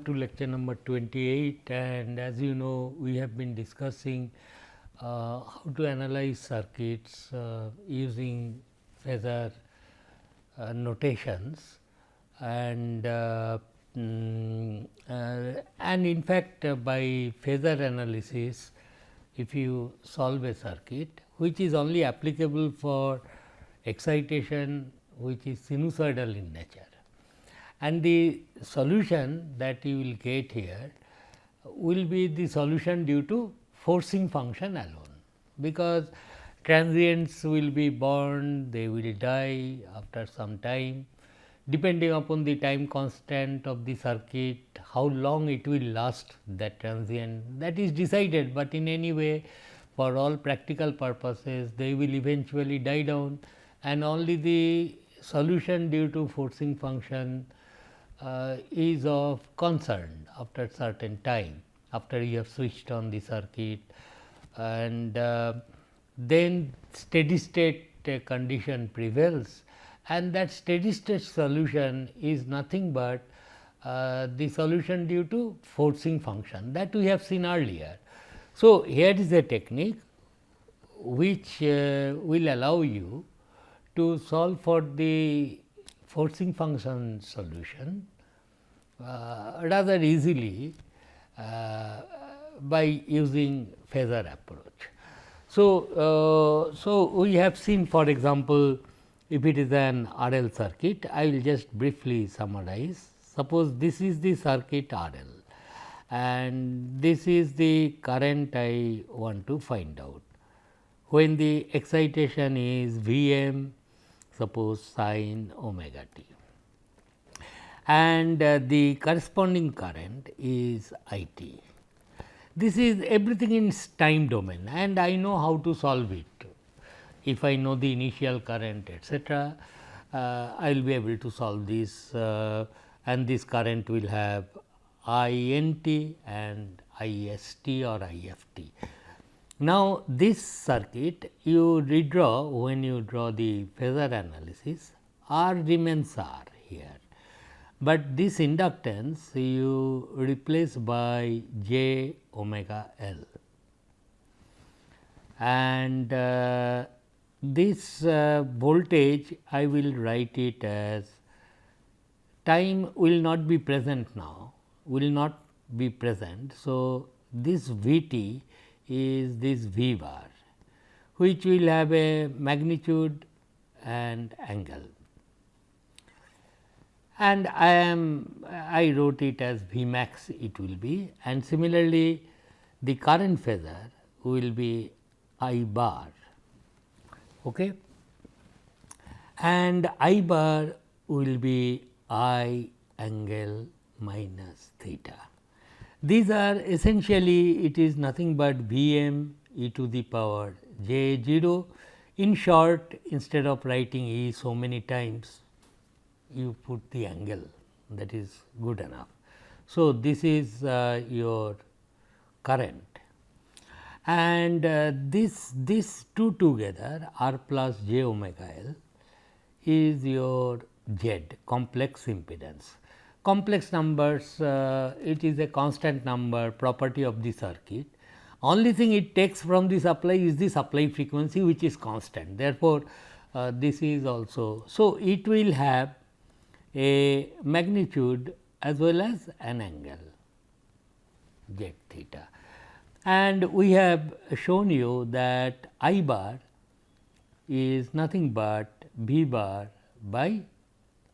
to lecture number 28, and as you know we have been discussing how to analyze circuits using Phasor notations, and in fact by Phasor analysis, if you solve a circuit which is only applicable for excitation which is sinusoidal in nature, and the solution that you will get here will be the solution due to forcing function alone, because transients will be born, they will die after some time depending upon the time constant of the circuit, how long it will last, that transient, that is decided, but in any way for all practical purposes they will eventually die down, and only the solution due to forcing function is of concern after certain time, after you have switched on the circuit, and then steady state condition prevails, and that steady state solution is nothing but the solution due to forcing function that we have seen earlier. So, here is a technique which will allow you to solve for the forcing function solution rather easily by using Phasor approach. So, we have seen, for example, if it is an RL circuit, I will just briefly summarize. Suppose this is the circuit RL and this is the current I want to find out, when the excitation is Vm, suppose sin omega t, and the corresponding current is I t. This is everything in time domain, and I know how to solve it. If I know the initial current, etc., I will be able to solve this, and this current will have I n t and I s t or I f t. Now, this circuit you redraw when you draw the Phasor analysis, R remains R here, but this inductance you replace by j omega L, and this voltage I will write it as, time will not be present now, will not be present. So, this V t is this V bar, which will have a magnitude and angle, and I wrote it as V max it will be, and similarly the current phasor will be I bar, okay, and I bar will be I angle minus theta. These are essentially, it is nothing but V m e to the power j 0. In short, instead of writing e so many times, you put the angle, that is good enough. So, this is your current, and this two together R plus j omega L is your Z, complex impedance. Complex numbers, it is a constant number, property of the circuit. Only thing it takes from the supply is the supply frequency, which is constant. Therefore, this is also, so it will have a magnitude as well as an angle z theta, and we have shown you that I bar is nothing but V bar by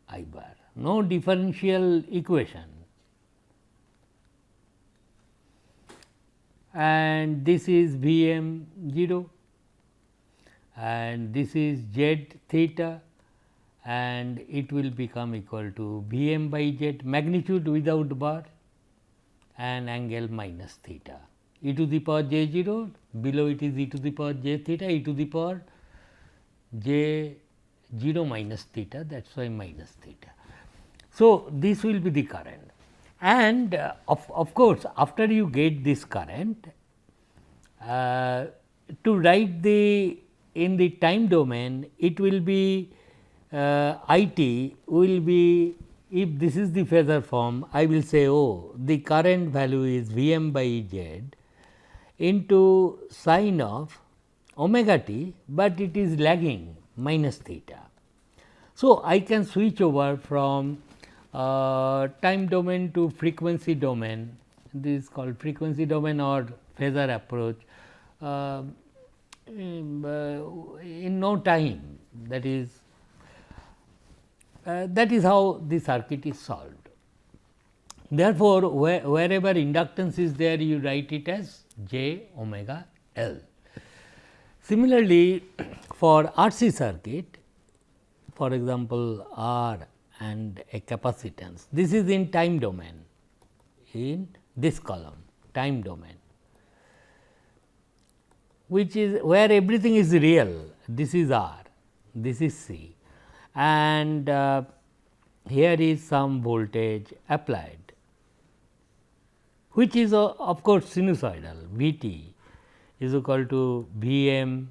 I bar, no differential equation, and this is V m 0 and this is z theta, and it will become equal to V m by z, magnitude without bar and angle minus theta, e to the power j 0, below it is e to the power j theta, e to the power j 0 minus theta, that is why minus theta. So, this will be the current, and of course, after you get this current, to write the in the time domain, it will be I t will be if this is the phasor form, I will say, oh, the current value is V m by Z into sine of omega t, but it is lagging minus theta. So, I can switch over from time domain to frequency domain. This is called frequency domain or phasor approach in no time. That is how the circuit is solved. Therefore, wherever inductance is there, you write it as j omega L. Similarly, for RC circuit, for example, R and a capacitance, this is in time domain, in this column, time domain, which is where everything is real. This is R, this is C, and here is some voltage applied, which is of course sinusoidal. V t is equal to V m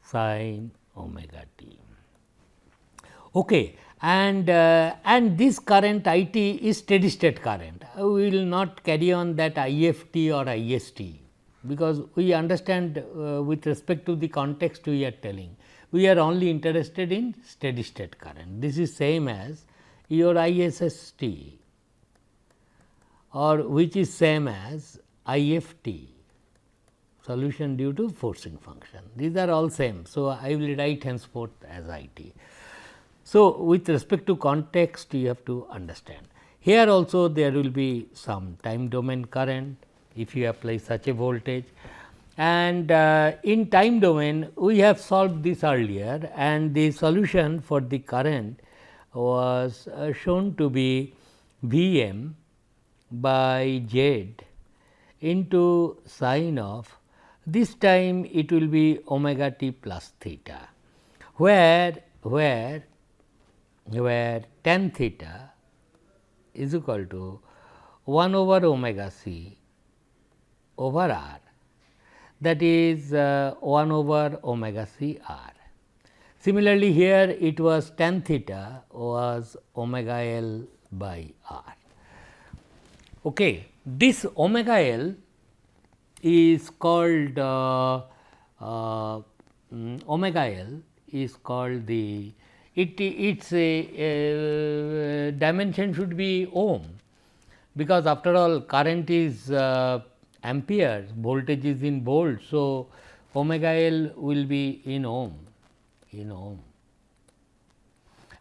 sin omega t. Okay. And this current I t is steady state current. We will not carry on that I f t or I s t, because we understand with respect to the context we are telling. We are only interested in steady state current. This is same as your I s s t, or which is same as I f t, solution due to forcing function. These are all same. So, I will write henceforth as I t. So, with respect to context, you have to understand. Here also there will be some time domain current if you apply such a voltage, and in time domain we have solved this earlier, and the solution for the current was shown to be V m by Z into sine of, this time it will be omega t plus theta, where tan theta is equal to 1 over omega c over r, that is 1 over omega c r. Similarly, here it was tan theta was omega L by r. Okay. This omega L is called omega L is called the its a dimension should be ohm, because after all current is amperes, voltage is in volt. So, omega L will be in ohm,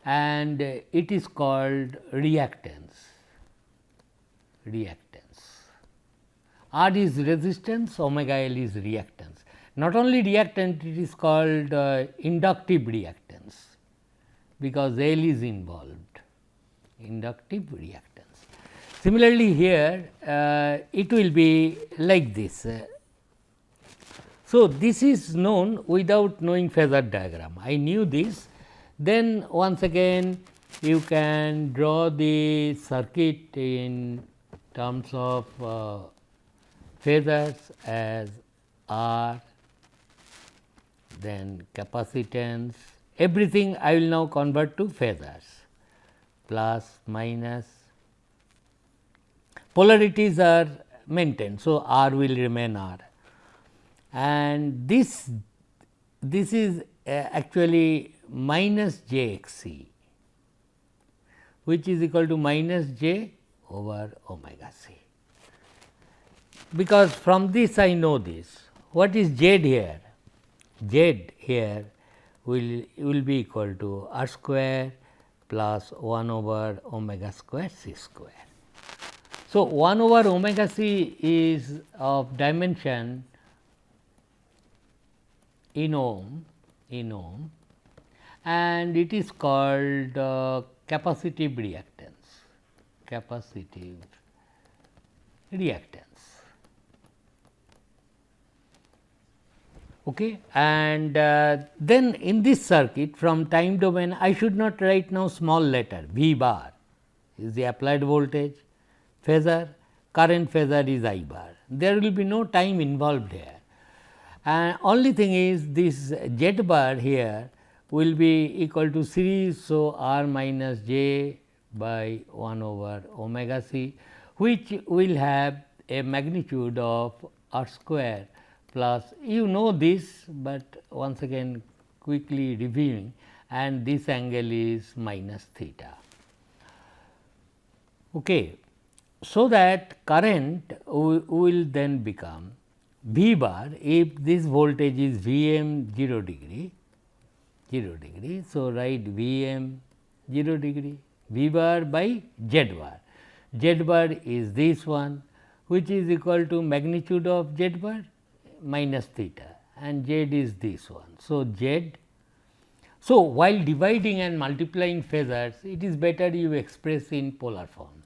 and it is called reactance. R is resistance, omega L is reactance. Not only reactant, it is called inductive reactance, because L is involved, inductive reactance. Similarly, here it will be like this. So, this is known without knowing phasor diagram. I knew this. Then once again you can draw the circuit in terms of phasors as R, then capacitance, everything I will now convert to phasors, plus, minus, polarities are maintained. So, R will remain R, and this is actually minus j x c, which is equal to minus j over omega c, because from this I know this. What is z here? Z here will be equal to r square plus 1 over omega square c square. So, 1 over omega c is of dimension in ohm, and it is called capacitive reactance. Okay. And then in this circuit from time domain, I should not write now small letter V bar is the applied voltage, phasor, current phasor is I bar. There will be no time involved here, and only thing is this Z bar here will be equal to series. So, R minus J by 1 over omega c, which will have a magnitude of r square plus, you know this, but once again quickly reviewing, and this angle is minus theta. Okay. So, that current will then become V bar if this voltage is V m 0 degree. So, write V m 0 degree, V bar by Z bar. Z bar is this one, which is equal to magnitude of Z bar minus theta, and Z is this one. So, Z. So, while dividing and multiplying phasors, it is better you express in polar form,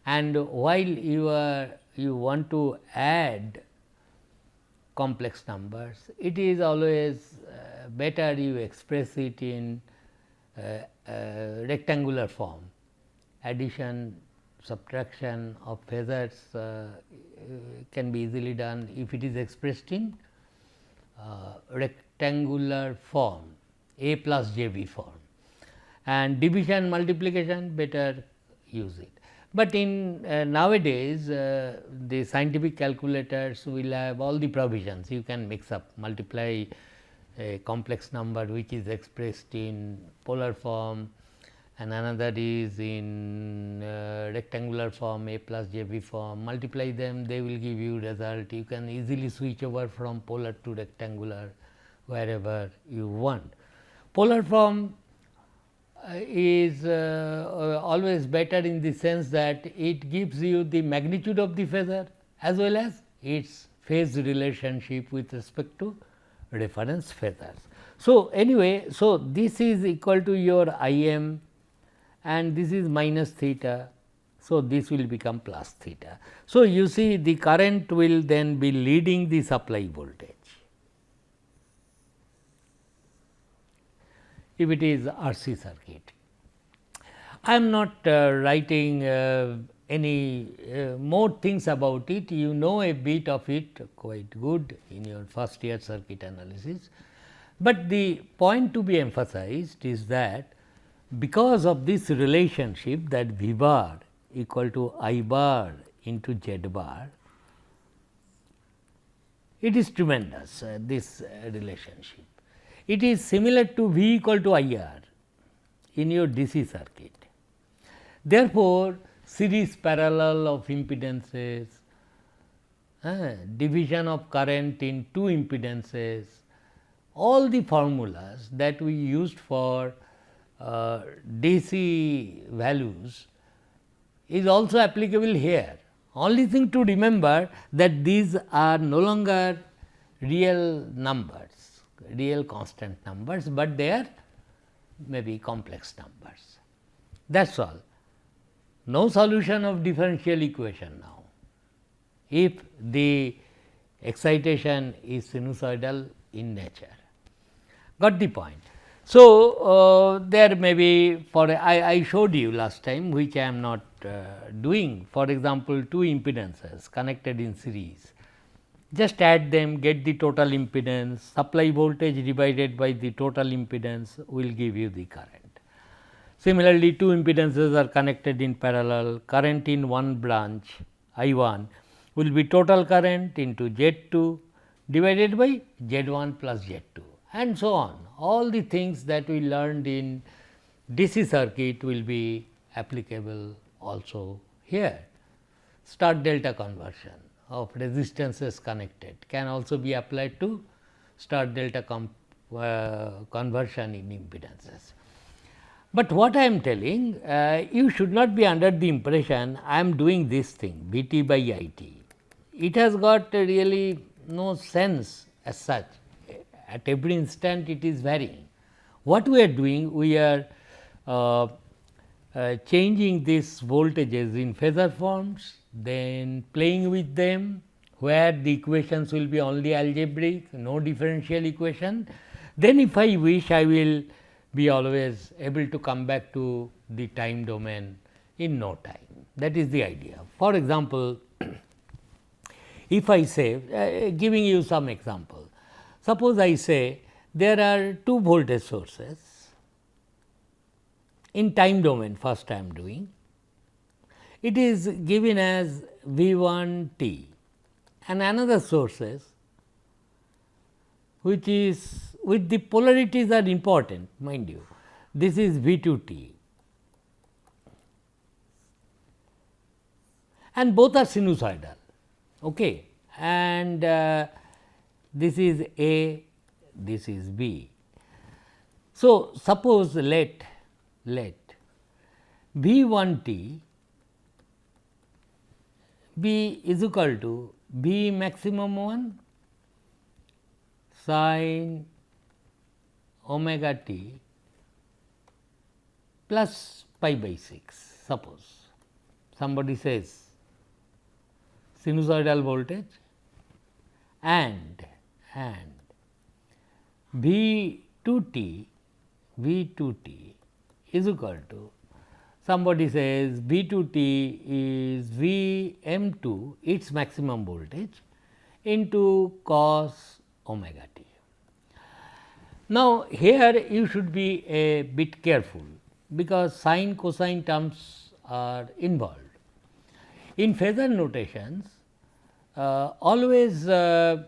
and while you want to add complex numbers, it is always better you express it in rectangular form. Addition, subtraction of phasors can be easily done if it is expressed in rectangular form, A plus JB form, and division, multiplication, better use it. But in nowadays the scientific calculators will have all the provisions. You can mix up, multiply a complex number which is expressed in polar form, and another is in rectangular form, A plus JB form, multiply them, they will give you result. You can easily switch over from polar to rectangular wherever you want. Polar form is always better in the sense that it gives you the magnitude of the phasor as well as its phase relationship with respect to reference phasors. So, anyway, so this is equal to your I m and this is minus theta. So, this will become plus theta. So, you see the current will then be leading the supply voltage. If it is RC circuit, I am not writing any more things about it. You know a bit of it quite good in your first year circuit analysis, but the point to be emphasized is that because of this relationship, that V bar equal to I bar into Z bar, it is tremendous, this relationship. It is similar to V equal to I R in your DC circuit. Therefore, series parallel of impedances, division of current in two impedances, all the formulas that we used for DC values is also applicable here. Only thing to remember that these are no longer real numbers, real constant numbers, but they are maybe complex numbers. That is all. No solution of differential equation now, if the excitation is sinusoidal in nature. Got the point. So, there may be, for I showed you last time, which I am not doing, for example, two impedances connected in series. Just add them, get the total impedance, supply voltage divided by the total impedance will give you the current. Similarly, two impedances are connected in parallel, current in one branch I 1 will be total current into Z 2 divided by Z 1 plus Z 2, and so on. All the things that we learned in DC circuit will be applicable also here. Star delta conversion of resistances connected can also be applied to star delta conversion in impedances. But what I am telling, you should not be under the impression I am doing this thing Vt by It. It has got really no sense as such. At every instant it is varying. What we are doing, we are changing these voltages in phasor forms, then playing with them where the equations will be only algebraic, no differential equation. Then if I wish, I will be always able to come back to the time domain in no time. That is the idea. For example, if I say, giving you some example, suppose I say there are two voltage sources in time domain first I am doing, it is given as V 1 t and another sources which is with the polarities are important mind you, this is V 2 t and both are sinusoidal. Okay. And this is A, this is B. So, suppose let V 1 t be is equal to B maximum 1 sin omega t plus pi by 6. Suppose somebody says sinusoidal voltage and V 2 t is equal to somebody says V 2 t is V m 2 its maximum voltage into cos omega t. Now, here you should be a bit careful because sine cosine terms are involved. In phasor notations, always try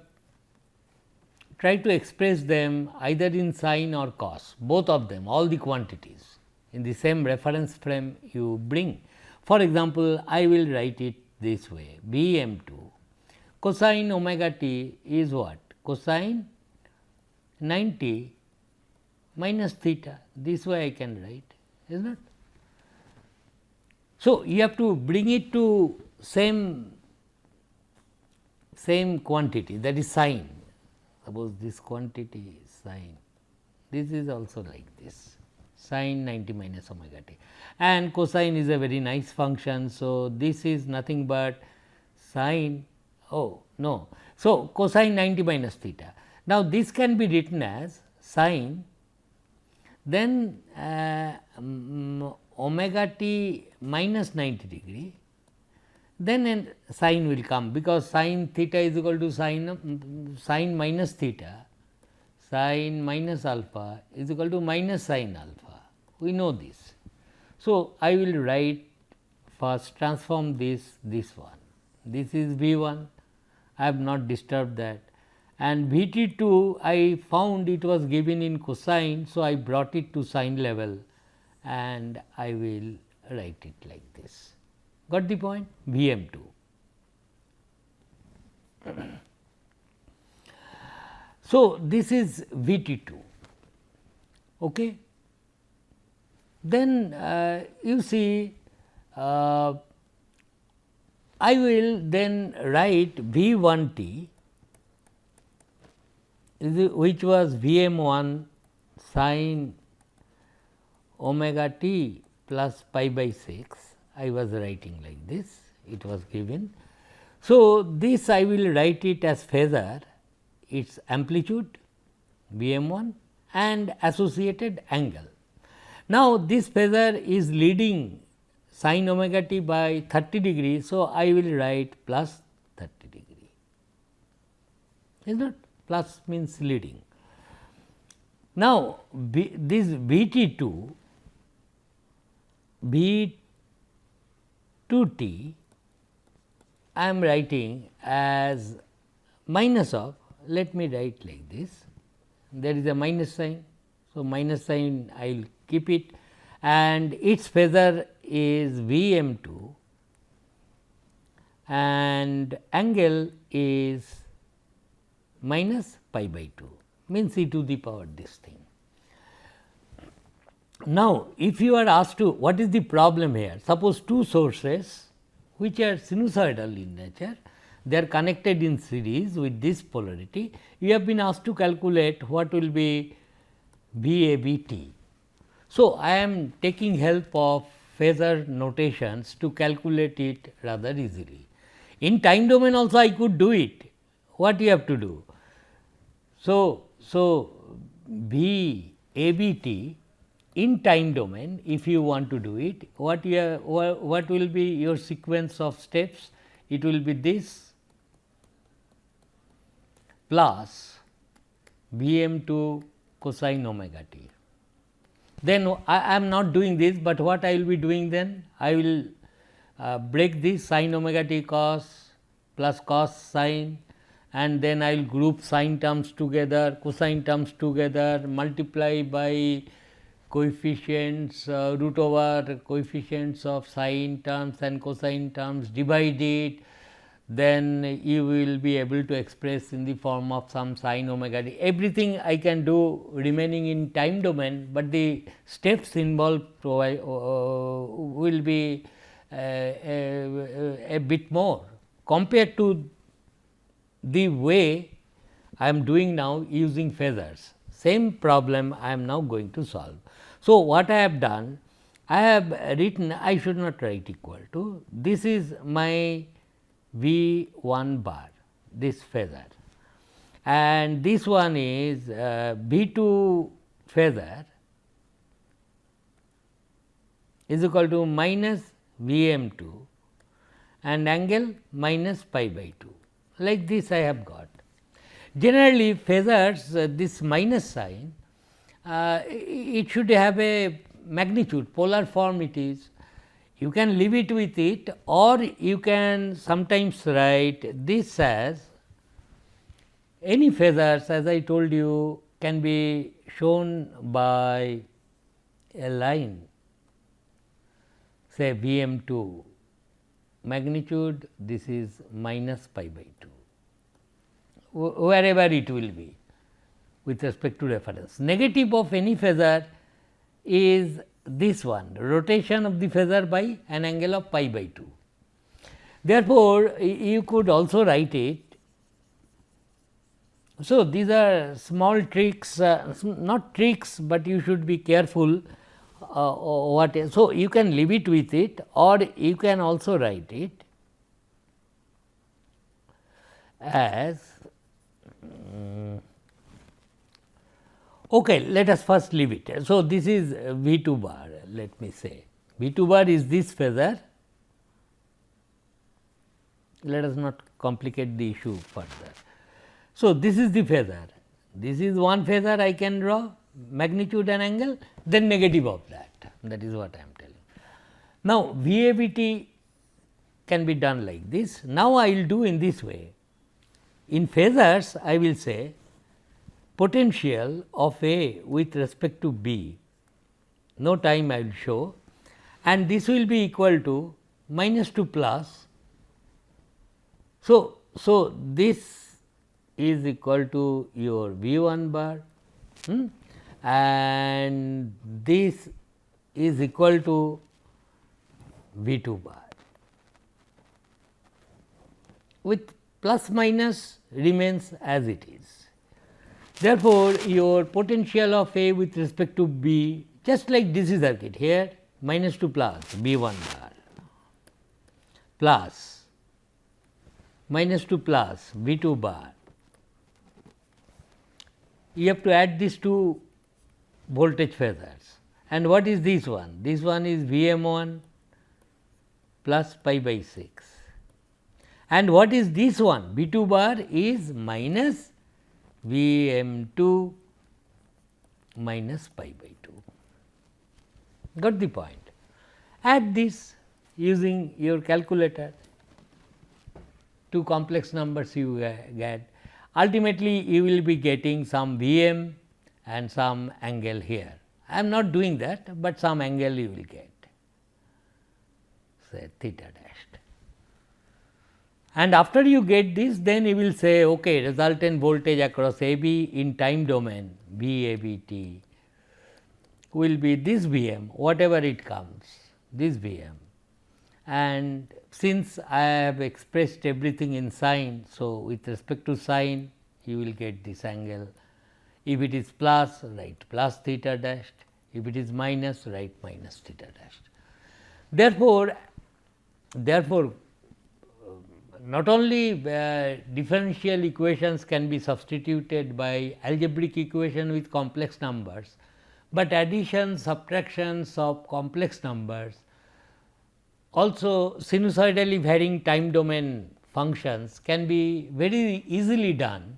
to express them either in sine or cos, both of them, all the quantities in the same reference frame you bring. For example, I will write it this way B m 2 cosine omega t is what? Cosine 90 minus theta, this way I can write, is not? So, you have to bring it to same quantity, that is sine. Suppose this quantity is sine, this is also like this sine 90 minus omega t and cosine is a very nice function. So, this is nothing but sine no. So, cosine 90 minus theta. Now, this can be written as sine then omega t minus 90 degree, then sine will come because sine theta is equal to sine minus theta, sine minus alpha is equal to minus sine alpha, we know this. So, I will write first transform this one, this is V 1, I have not disturbed that and V t 2 I found it was given in cosine. So, I brought it to sine level and I will write it like this. Got the point? V m 2. So, this is V t 2. Okay. Then you see I will then write V 1 t which was V m 1 sin omega t plus pi by 6, I was writing like this, it was given. So, this I will write it as phasor, its amplitude V m 1 and associated angle. Now, this phasor is leading sin omega t by 30 degree. So, I will write plus 30 degree, is not? Plus means leading. Now, this V t 2 t I am writing as minus of, let me write like this, there is a minus sign. So, minus sign I will keep it and its phasor is V m 2 and angle is minus pi by 2 means e to the power this thing. Now, if you are asked to what is the problem here, suppose two sources which are sinusoidal in nature, they are connected in series with this polarity, you have been asked to calculate what will be V a b t. So, I am taking help of phasor notations to calculate it rather easily. In time domain also I could do it, what you have to do? So, V a b t in time domain, if you want to do it, what will be your sequence of steps? It will be this plus V m 2 cosine omega t. then I am not doing this, but what I will be doing then? I will break this sin omega t cos plus cos sin, and then I will group sine terms together, cosine terms together, multiply by coefficients root over coefficients of sine terms and cosine terms, divide it, then you will be able to express in the form of some sin omega t. Everything I can do remaining in time domain, but the steps involved will be a bit more compared to the way I am doing now using phasors. Same problem I am now going to solve. So, what I have done? I have written, I should not write equal to, this is my V 1 bar, this phasor, and this one is V 2 phasor is equal to minus V m 2 and angle minus pi by 2, like this I have got. Generally phasors this minus sign, it should have a magnitude, polar form it is. You can leave it with it, or you can sometimes write this as any phasors, as I told you, can be shown by a line, say V m 2 magnitude, this is minus pi by 2, wherever it will be with respect to reference. Negative of any phasor is this one, rotation of the phasor by an angle of pi by 2. Therefore, you could also write it. So, these are small tricks, not tricks, but you should be careful what is. So, you can leave it with it, or you can also write it as okay, let us first leave it. So, this is V 2 bar, let me say V 2 bar is this phasor. Let us not complicate the issue further. So, this is the phasor, this is one phasor I can draw, magnitude and angle, then negative of that is what I am telling. Now, VABT can be done like this. Now, I will do in this way. In phasors I will say potential of A with respect to B, no time I will show, and this will be equal to minus to plus. So, this is equal to your V 1 bar and this is equal to V 2 bar, with plus minus remains as it is. Therefore, your potential of A with respect to B, just like DC circuit here, minus to plus B 1 bar plus minus to plus V 2 bar. You have to add these two voltage phasors, and what is this one? This one is V m 1 plus pi by 6, and what is this one? V 2 bar is minus V m 2 minus pi by 2. Got the point? Add this using your calculator, two complex numbers you get. Ultimately, you will be getting some V m and some angle here. I am not doing that, but some angle you will get, say theta dashed. And after you get this, then you will say okay, resultant voltage across AB in time domain VABT will be this Vm, whatever it comes, this Vm. And since I have expressed everything in sine, so with respect to sine you will get this angle. If it is plus, write plus theta dashed, if it is minus, write minus theta dashed. Therefore, not only differential equations can be substituted by algebraic equation with complex numbers, but addition, subtractions of complex numbers, also sinusoidally varying time domain functions can be very easily done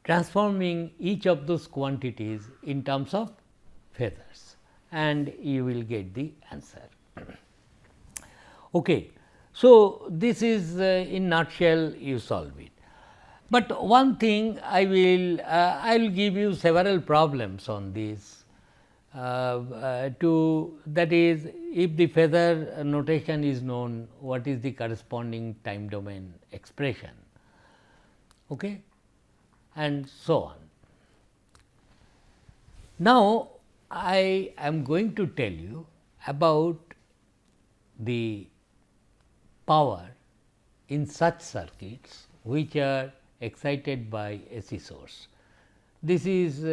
transforming each of those quantities in terms of phasors, and you will get the answer. Okay. So, this is in nutshell you solve it. But one thing I will give you several problems on this, to that is, if the phasor notation is known, what is the corresponding time domain expression, okay, and so on. Now, I am going to tell you about the power in such circuits which are excited by AC source. This is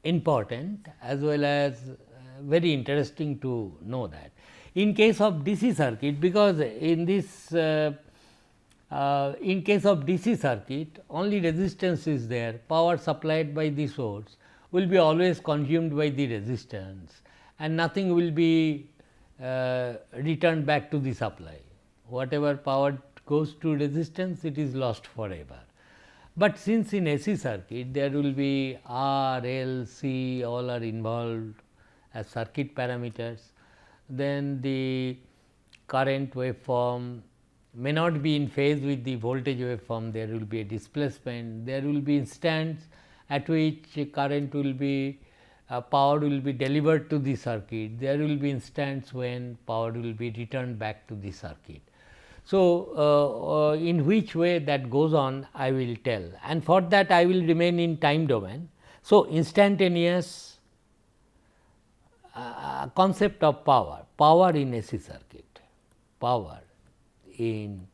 important as well as very interesting to know that. In case of DC circuit, because in this in case of DC circuit only resistance is there, power supplied by the source will be always consumed by the resistance and nothing will be returned back to the supply. Whatever power goes to resistance, it is lost forever. But since in AC circuit there will be R, L, C all are involved as circuit parameters, then the current waveform may not be in phase with the voltage waveform, there will be a displacement, there will be instants at which current will be power will be delivered to the circuit, there will be instants when power will be returned back to the circuit. So, in which way that goes on I will tell, and for that I will remain in time domain. So, instantaneous concept of power in AC circuit, power in,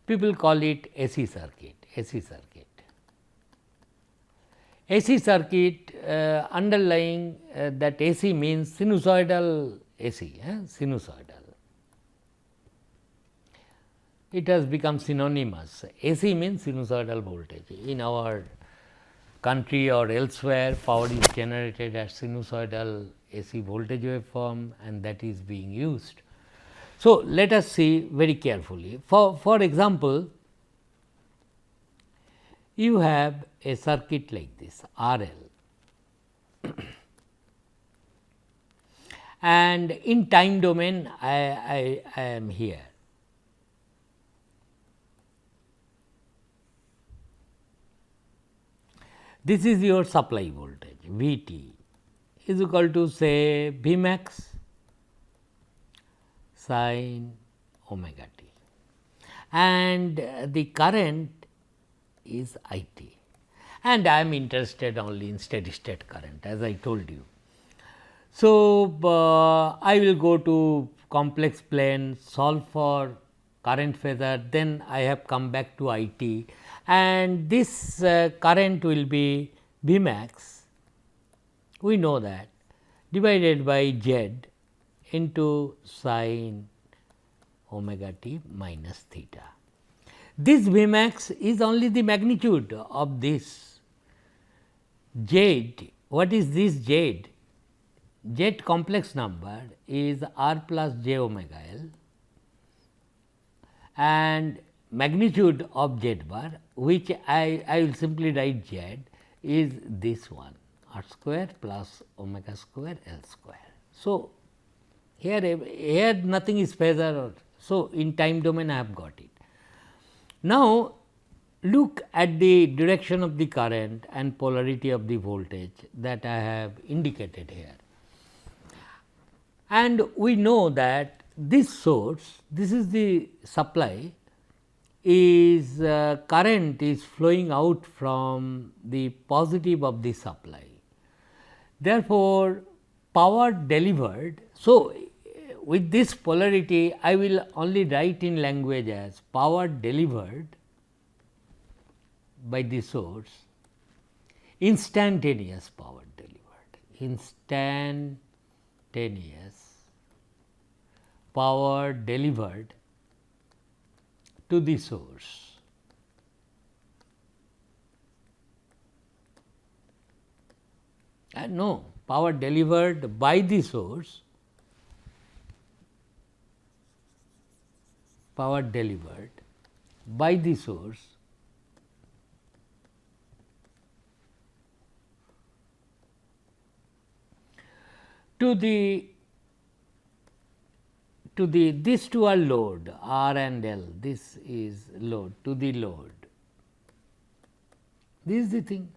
people call it AC circuit, AC circuit. AC circuit underlying that AC means sinusoidal AC, sinusoidal. It has become synonymous. AC means sinusoidal voltage. In our country or elsewhere, power is generated at sinusoidal AC voltage waveform, and that is being used. So, let us see very carefully. For example, you have a circuit like this RL, and in time domain I am here. This is your supply voltage V t is equal to say V max sin omega t, and the current is I t, and I am interested only in steady state current as I told you. So, I will go to complex plane, solve for current phasor, then I have come back to I t, and this current will be V max, we know that, divided by Z into sin omega t minus theta. This V max is only the magnitude of this Z. What is this Z? Z complex number is R plus j omega L, and magnitude of Z bar, which I will simply write Z, is this one, R square plus omega square L square. So, here nothing is phasor, so in time domain I have got it. Now, look at the direction of the current and polarity of the voltage that I have indicated here. And we know that this source, this is the supply, is current is flowing out from the positive of the supply. Therefore, power delivered. So, with this polarity I will only write in language as power delivered by the source, instantaneous power delivered, instantaneous power delivered to the source. No, power delivered by the source, power delivered by the source to the these two are load R and L, this is load to the load, this is the thing,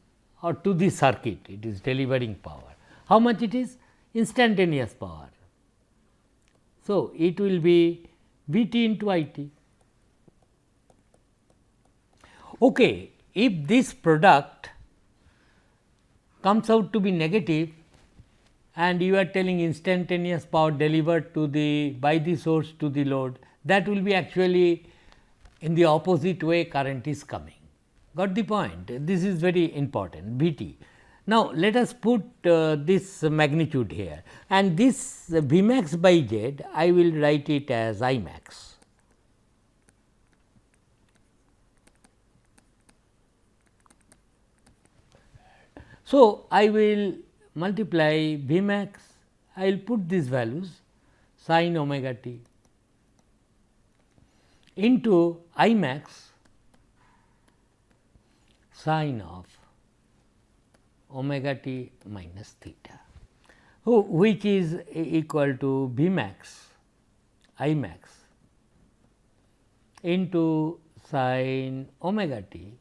or to the circuit it is delivering power. How much it is? Instantaneous power. So, it will be V t into I t. Okay, if this product comes out to be negative and you are telling instantaneous power delivered to the by the source to the load, that will be actually in the opposite way current is coming. Got the point? This is very important, V t. Now, let us put this magnitude here, and this V max by Z I will write it as I max. So, I will multiply V max, I will put these values sin omega t into I max sin of omega t minus theta, which is equal to V max I max into sin omega t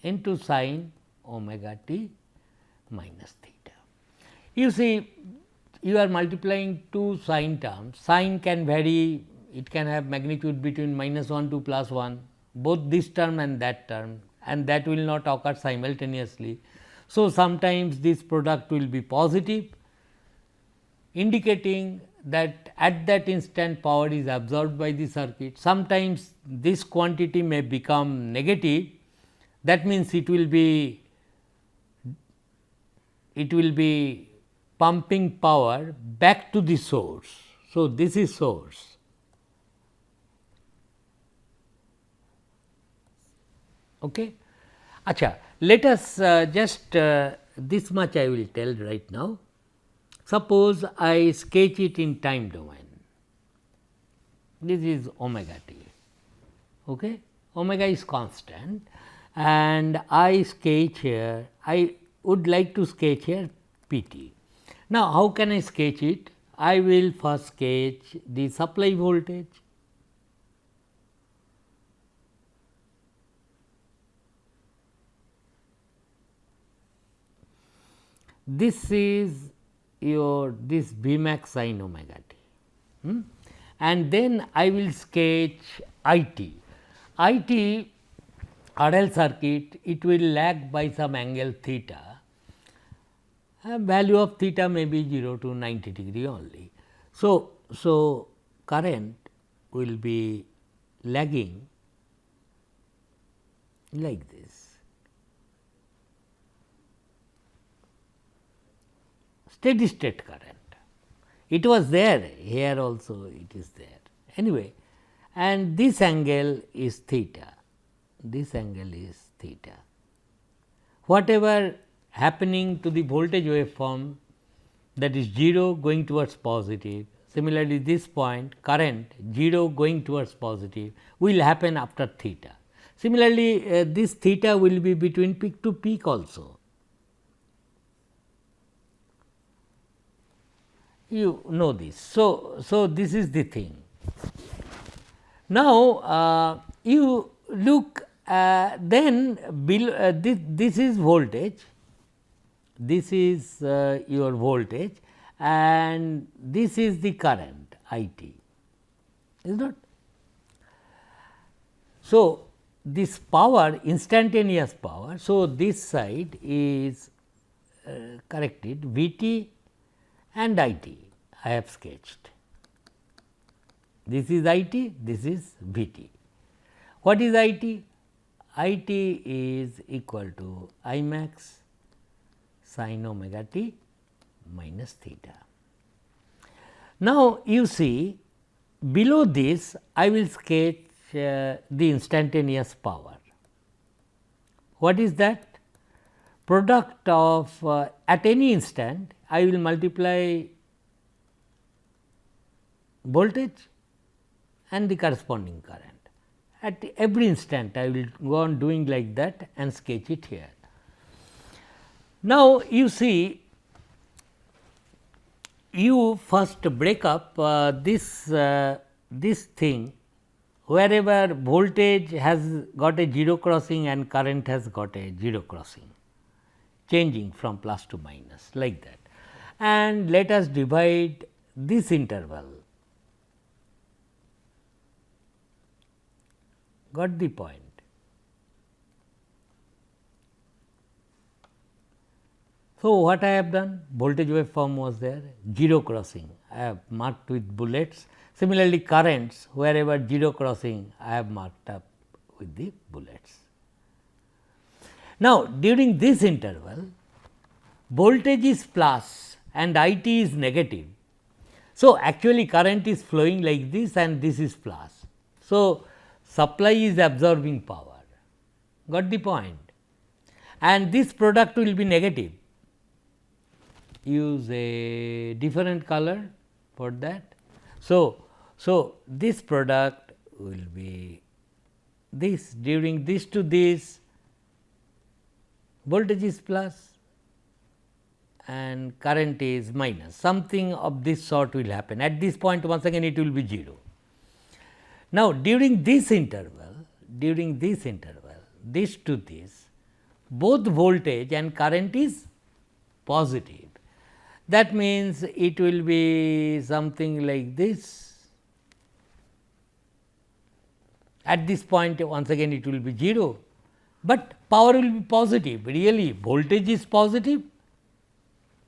into sin omega t minus theta. You see, you are multiplying two sine terms, sine can vary, it can have magnitude between -1 to +1, both this term and that will not occur simultaneously. So, sometimes this product will be positive, indicating that at that instant power is absorbed by the circuit. Sometimes this quantity may become negative, that means it will be pumping power back to the source. So, this is source. Okay. Acha, let us just this much I will tell right now. Suppose I sketch it in time domain, this is omega t, okay. Omega is constant and I sketch here, I would like to sketch here P t. Now, how can I sketch it? I will first sketch the supply voltage, this is your this V max sin omega t, and then I will sketch I t. I t RL circuit, it will lag by some angle theta, value of theta may be 0 to 90 degree only. So, current will be lagging like this, steady state current. It was there, here also it is there. Anyway, and this angle is theta, this angle is theta. Whatever happening to the voltage waveform, that is 0 going towards positive. Similarly, this point current 0 going towards positive will happen after theta. Similarly, this theta will be between peak to peak also. You know this. So, this is the thing. Now, you look then below, this is voltage, this is your voltage and this is the current I t, is not. So, this power, instantaneous power. So, this side is corrected V t and I t I have sketched. This is I t, this is V t. What is I t? I t is equal to I max sin omega t minus theta. Now, you see below this I will sketch the instantaneous power. What is that? Product of at any instant I will multiply voltage and the corresponding current. At every instant I will go on doing like that and sketch it here. Now, you see you first break up this thing wherever voltage has got a 0 crossing and current has got a 0 crossing, changing from plus to minus like that. And let us divide this interval. Got the point? So, what I have done? Voltage waveform was there, 0 crossing, I have marked with bullets. Similarly, currents wherever 0 crossing, I have marked up with the bullets. Now, during this interval, voltage is plus and IT is negative. So, actually current is flowing like this and this is plus. So, supply is absorbing power, got the point, and this product will be negative. Use a different color for that. So, this product will be this, during this to this voltage is plus and current is minus, something of this sort will happen. At this point once again it will be 0. Now, during this interval, this to this, both voltage and current is positive. That means, it will be something like this. At this point once again it will be 0, but power will be positive. Really voltage is positive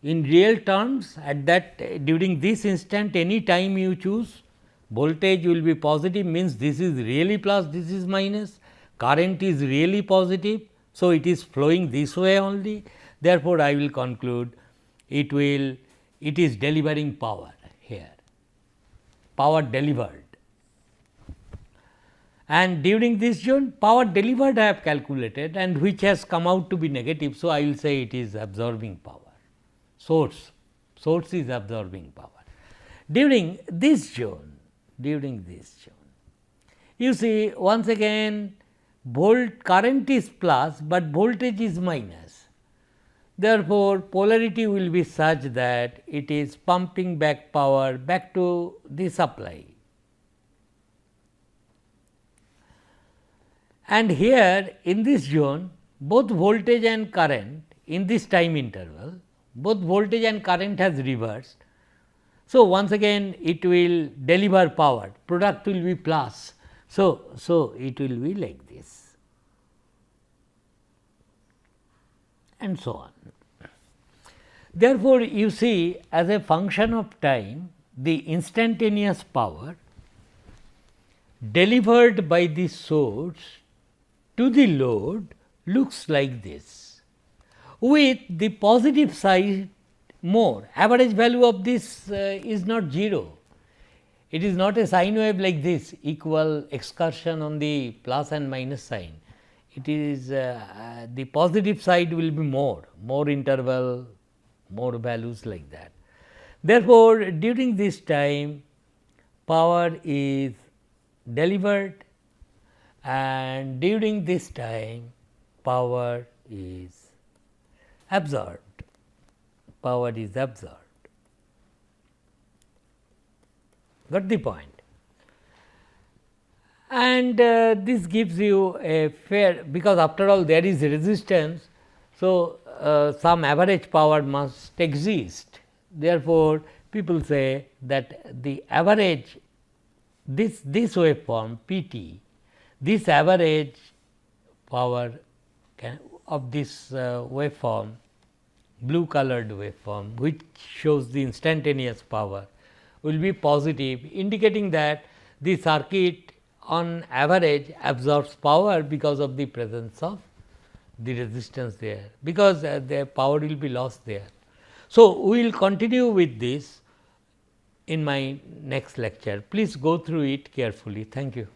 in real terms at that during this instant, any time you choose, voltage will be positive, means this is really plus, this is minus, current is really positive. So, it is flowing this way only. Therefore, I will conclude it is delivering power here, power delivered, and during this zone power delivered I have calculated and which has come out to be negative. So, I will say it is absorbing power, source is absorbing power. During this zone, you see once again current is plus, but voltage is minus. Therefore, polarity will be such that it is pumping back power back to the supply. And here in this zone, both voltage and current in this time interval, both voltage and current has reversed. So, once again it will deliver power, product will be plus. So, it will be like this and so on. Therefore, you see as a function of time, the instantaneous power delivered by the source to the load looks like this, with the positive side more. Average value of this is not 0. It is not a sine wave like this, equal excursion on the plus and minus sign. It is the positive side will be more interval, more values like that. Therefore, during this time power is delivered and during this time power is absorbed. Got the point? And this gives you a fair, because after all there is resistance. So, some average power must exist. Therefore, people say that the average this waveform PT, this average power of this waveform, blue colored waveform, which shows the instantaneous power, will be positive, indicating that the circuit on average absorbs power because of the presence of the resistance there, because the power will be lost there. So, we will continue with this in my next lecture. Please go through it carefully. Thank you.